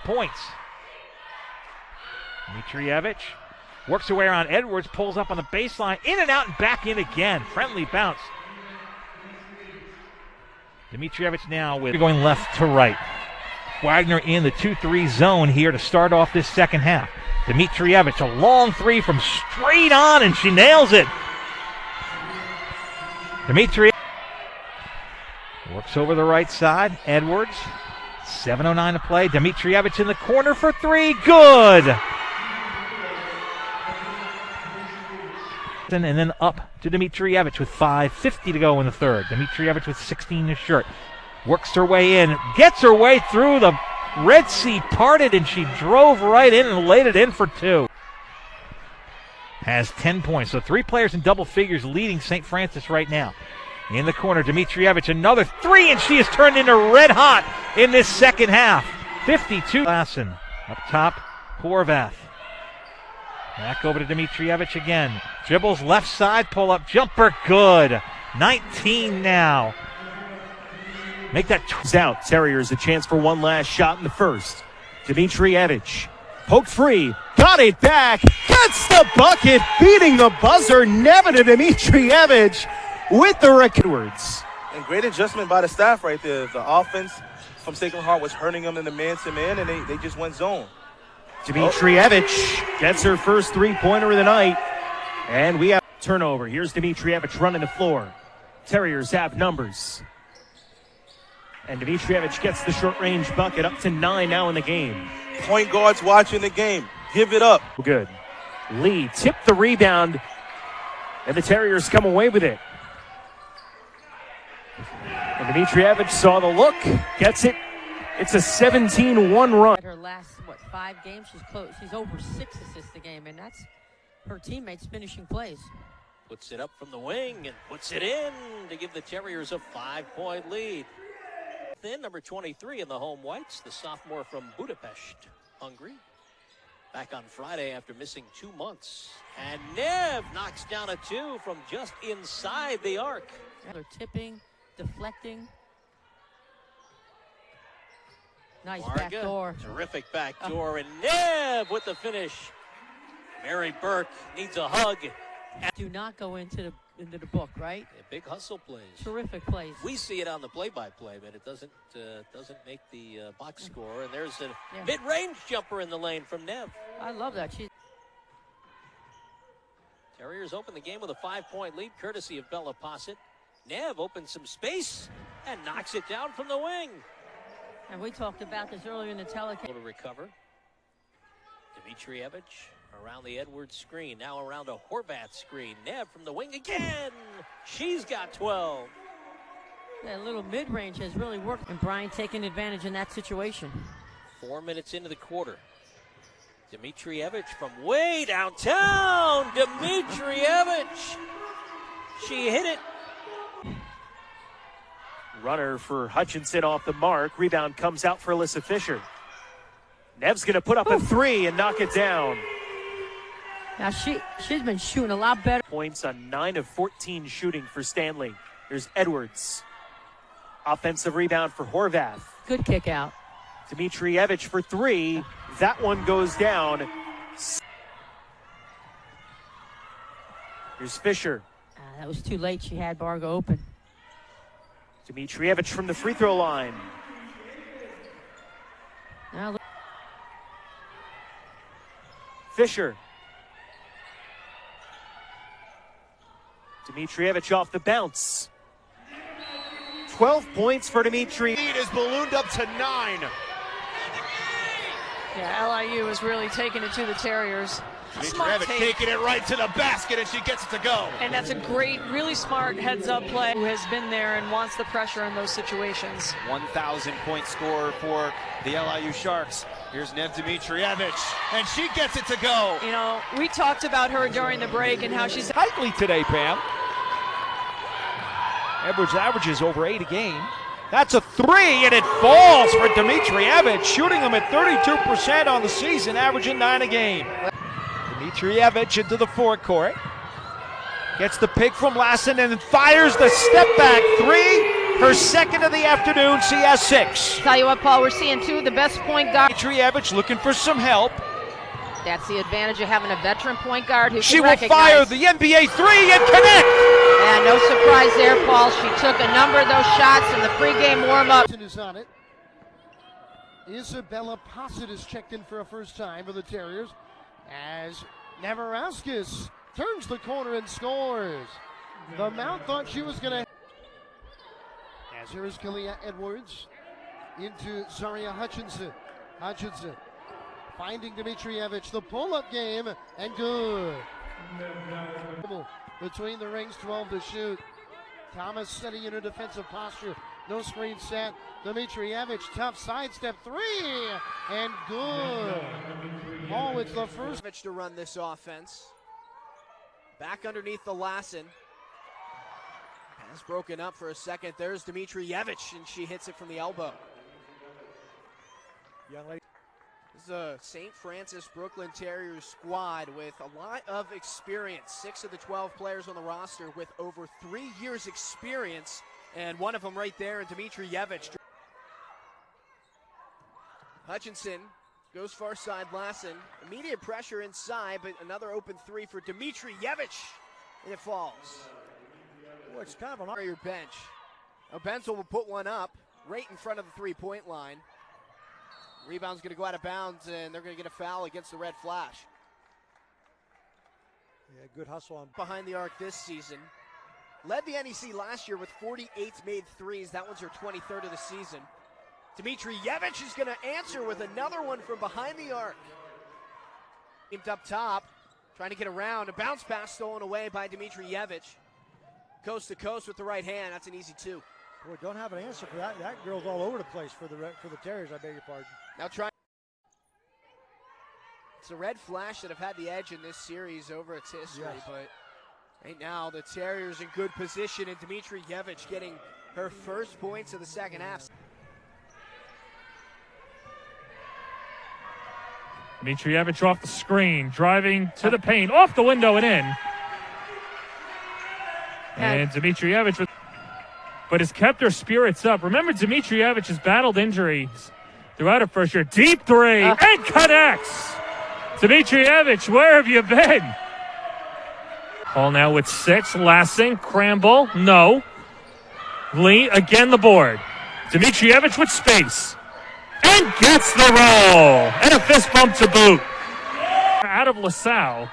points. Dimitrijevic works her way around Edwards, pulls up on the baseline, in and out and back in again. Friendly bounce. Dimitrijevic now with going left to right. Wagner in the 2-3 zone here to start off this second half. Dimitrijevic, a long three from straight on, and she nails it. Dimitrijevic works over the right side. Edwards, 7:09 to play. Dimitrijevic in the corner for three. Good. And then up to Dimitrijevic with 5:50 to go in the third. Dimitrijevic with 16 to shirt. Works her way in, gets her way through. The Red Sea parted, and she drove right in and laid it in for two. Has 10 points, so three players in double figures leading St. Francis right now. In the corner, Dimitrijevic, another three, and she is turned into red hot in this second half. 52. Lassen up top, Horvath. Back over to Dimitrijevic again. Dribbles left side, pull-up jumper, good. 19 now. Make that out. Terriers a chance for one last shot in the first. Dimitrijevic poked free, got it back, gets the bucket, beating the buzzer. Nevena Dimitrijevic with the records. And great adjustment by the staff right there. The offense from Sacred Heart was hurting them in the man-to-man, and they just went zone. Dimitrijevic gets her first three-pointer of the night, and we have turnover. Here's Dimitrijevic running the floor. Terriers have numbers. And Dimitrijevic gets the short-range bucket, up to 9 now in the game. Point guards watching the game. Give it up. Good. Lee tipped the rebound, and the Terriers come away with it. And Dimitrijevic saw the look, gets it. It's a 17-1 run. Her last, 5 games, she's close. She's over 6 assists a game, and that's her teammates finishing plays. Puts it up from the wing and puts it in to give the Terriers a 5-point lead. Then number 23 in the home whites, the sophomore from Budapest, Hungary. Back on Friday after missing 2 months. And Nev knocks down a 2 from just inside the arc. They're tipping, deflecting. Nice back door. Terrific back door, and Nev with the finish. Mary Burke needs a hug. Do not go into the book, right? Yeah, big hustle plays. Terrific plays. We see it on the play-by-play, but it doesn't make the box score. And there's a mid-range jumper in the lane from Nev. I love that. Terriers open the game with a 5-point lead, courtesy of Bella Posset. Nev opens some space and knocks it down from the wing. And we talked about this earlier in the telecast. To recover. Dimitrijevic around the Edwards screen. Now around a Horvath screen. Nev from the wing again. She's got 12. That little mid-range has really worked. And Brian taking advantage in that situation. 4 minutes into the quarter. Dimitrijevic from way downtown. Dimitrijevic. She hit it. Runner for Hutchinson off the mark. Rebound comes out for Alyssa Fisher. Nev's going to put up a 3 and knock it down. Now she's been shooting a lot better. Points on 9 of 14 shooting for Stanley. There's Edwards. Offensive rebound for Horvath. Good kick out. Dimitrijevic for 3. That one goes down. Here's Fisher. That was too late. She had Bargo open. Dimitrijevic from the free throw line. Now look. Fisher. Dimitrijevic off the bounce. 12 points for Dimitri. Lead is ballooned up to 9. Yeah, LIU is really taking it to the Terriers. Smart taking it right to the basket, and she gets it to go. And that's a great, really smart heads-up play. Who has been there and wants the pressure in those situations. 1,000-point score for the LIU Sharks. Here's Nev Dimitrijevic, and she gets it to go. You know, we talked about her during the break and how she's tightly today, Pam. Edwards averages over 8 a game. That's a 3, and it falls for Dimitrijevic, shooting them at 32% on the season, averaging 9 a game. Dimitrijevic into the forecourt. Gets the pick from Lassen and fires the step-back 3. her second of the afternoon. She has 6. Tell you what, Paul, we're seeing two of the best point guards. Dimitrijevic looking for some help. That's the advantage of having a veteran point guard who She can will recognize. fire the NBA 3 and connect. And no surprise there, Paul. She took a number of those shots in the pregame warm-up. Is on it. Isabella Posset is checked in for a first time for the Terriers as Neverauskas turns the corner and scores. The Mount thought she was going to. As here is Kalia Edwards into Zaria Hutchinson. Hutchinson finding Dimitrijevic, the pull-up game, and good. Between the rings, 12 to shoot. Thomas setting in her defensive posture. No screen set. Dimitrijevic, tough sidestep 3, and good. Oh, it's the first to run this offense. Back underneath the Lassen. Pass broken up for a second. There's Dimitrijevic, and she hits it from the elbow. young lady. This is a St. Francis Brooklyn Terriers squad with a lot of experience. 6 of the 12 players on the roster with over 3 years experience, and one of them right there in Dimitrijevic. Hutchinson goes far side Lassen. Immediate pressure inside, but another open 3 for Dimitrijevic, and it falls. Oh, it's kind of an your bench. Now Benzel will put one up right in front of the three-point line. Rebound's going to go out of bounds, and they're going to get a foul against the Red Flash. Yeah, good hustle on behind the arc this season. Led the NEC last year with 48 made threes. That one's her 23rd of the season. Dimitrijevic is going to answer with another one from behind the arc. Aimed up top, trying to get around. A bounce pass stolen away by Dimitrijevic. Coast to coast with the right hand. That's an easy 2. Boy, don't have an answer for that. That girl's all over the place for the Terriers, I beg your pardon. Now try. It's the Red Flash that have had the edge in this series over its history, yes. But right now the Terriers in good position, and Dimitrijevic getting her first points of the second half. Dimitrijevic off the screen, driving to the paint, off the window and in. And Dimitrijevic, but has kept her spirits up. Remember, Dimitrijevic has battled injuries throughout her first year. Deep 3 and connects. Dimitrijevic, where have you been? Paul now with 6. Lassing, Cramble, no. Lee again the board. Dimitrijevic with space. And gets the roll. And a fist bump to boot. Out of LaSalle.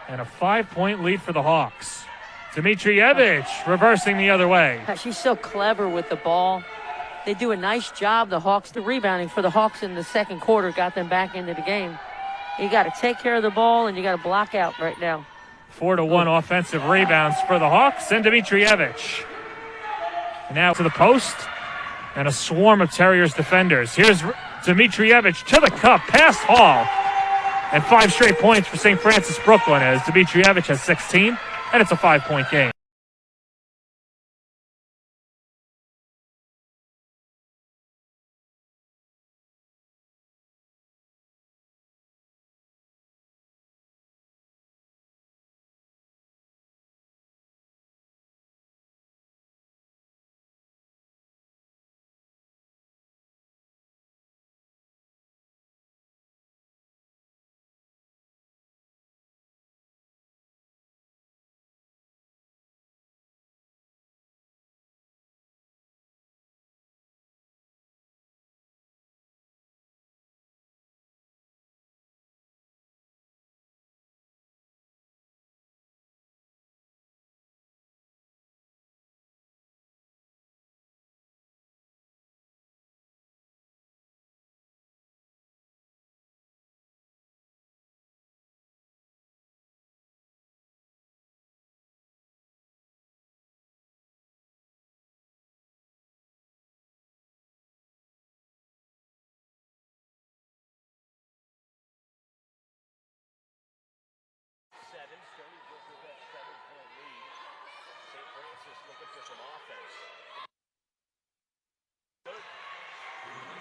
And a 5-point lead for the Hawks. Dimitrijevic reversing the other way. She's so clever with the ball. They do a nice job, the Hawks. The rebounding for the Hawks in the second quarter got them back into the game. You got to take care of the ball, and you got to block out right now. 4-1 offensive rebounds for the Hawks and Dimitrijevic. Now to the post, and a swarm of Terriers defenders. Here's Dimitrijevic to the cup, past Hall. And 5 straight points for St. Francis Brooklyn as Dimitrijevic has 16, and it's a 5-point game.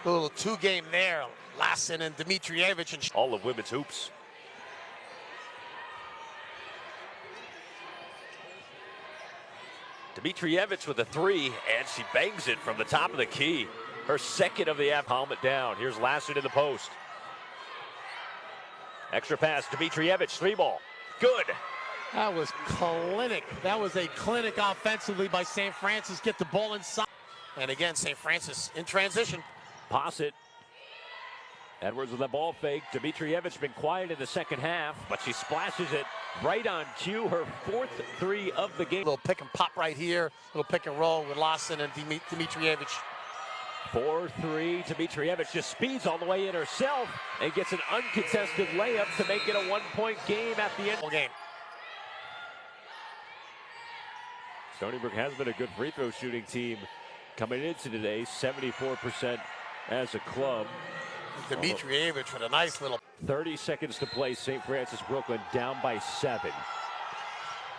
A little 2-game there, Lassen and Dimitrijevic. And all of women's hoops. Dimitrijevic with a three, and she bangs it from the top of the key. Her second of the helmet down. Here's Lassard in the post. Extra pass, Dimitrijevic, three ball. Good. That was clinic. That was a clinic offensively by St. Francis. Get the ball inside. And again, St. Francis in transition. Posset. Edwards with a ball fake. Dimitrijevic been quiet in the second half, but she splashes it right on cue. Her fourth three of the game. Little pick and pop right here. Little pick and roll with Lawson and Dimitrijevic. 4-3. Dimitrijevic just speeds all the way in herself and gets an uncontested layup to make it a 1-point game at the end. Game. Stony Brook has been a good free throw shooting team coming into today, 74% as a club. Dimitrijevic with a nice little. 30 seconds to play. St. Francis Brooklyn down by 7.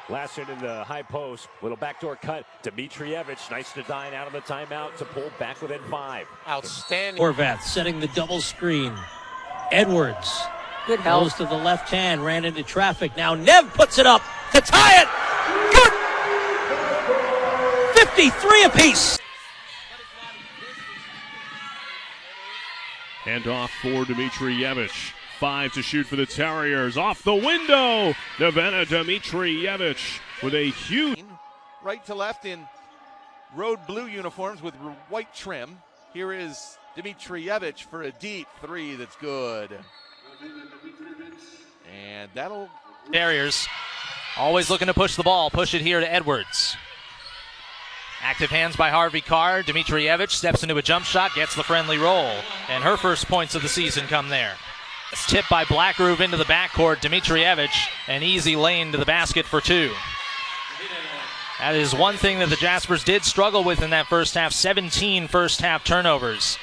Lassard in the high post. Little backdoor cut. Dimitrijevic, nice to dine out of the timeout to pull back within 5. Outstanding. Horvath setting the double screen. Edwards. Good help. Goes to the left hand, ran into traffic. Now Nev puts it up to tie it. Good. 53 apiece. Handoff for Dimitrijevic. 5 to shoot for the Terriers. Off the window. Nevena Dimitrijevic with a huge. Right to left in road blue uniforms with white trim. Here is Dimitrijevic for a deep three that's good. And that'll. Terriers always looking to push the ball. Push it here to Edwards. Active hands by Harvey Carr. Dimitrijevic steps into a jump shot, gets the friendly roll. And her first points of the season come there. It's tipped by Blackgrove into the backcourt. Dimitrijevic, an easy lane to the basket for 2. That is one thing that the Jaspers did struggle with in that first half. 17 first half turnovers.